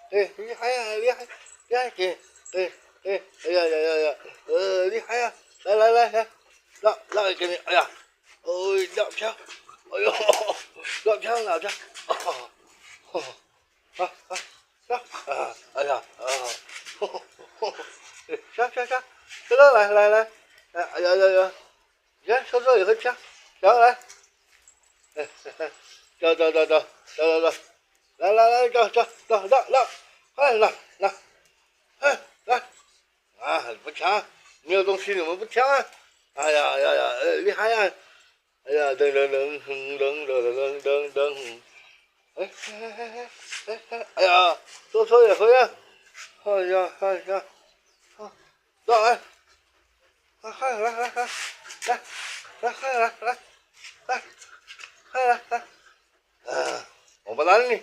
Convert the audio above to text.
厉害呀，厉害，厉害，哎呀呀呀呀，厉害呀，来，让给你，哎呀，哦，两枪，哎呦，两枪，哦，啊啊哎呀，行，知道来，哎呀，行，收这以后枪，行来，走，来，让，快来，啊，不抢，没有东西你们不抢啊？哎呀，厉害呀！哎呀，噔，哎呀，坐车也会啊！哎呀，啊，来，来，快来，啊，我不拦你，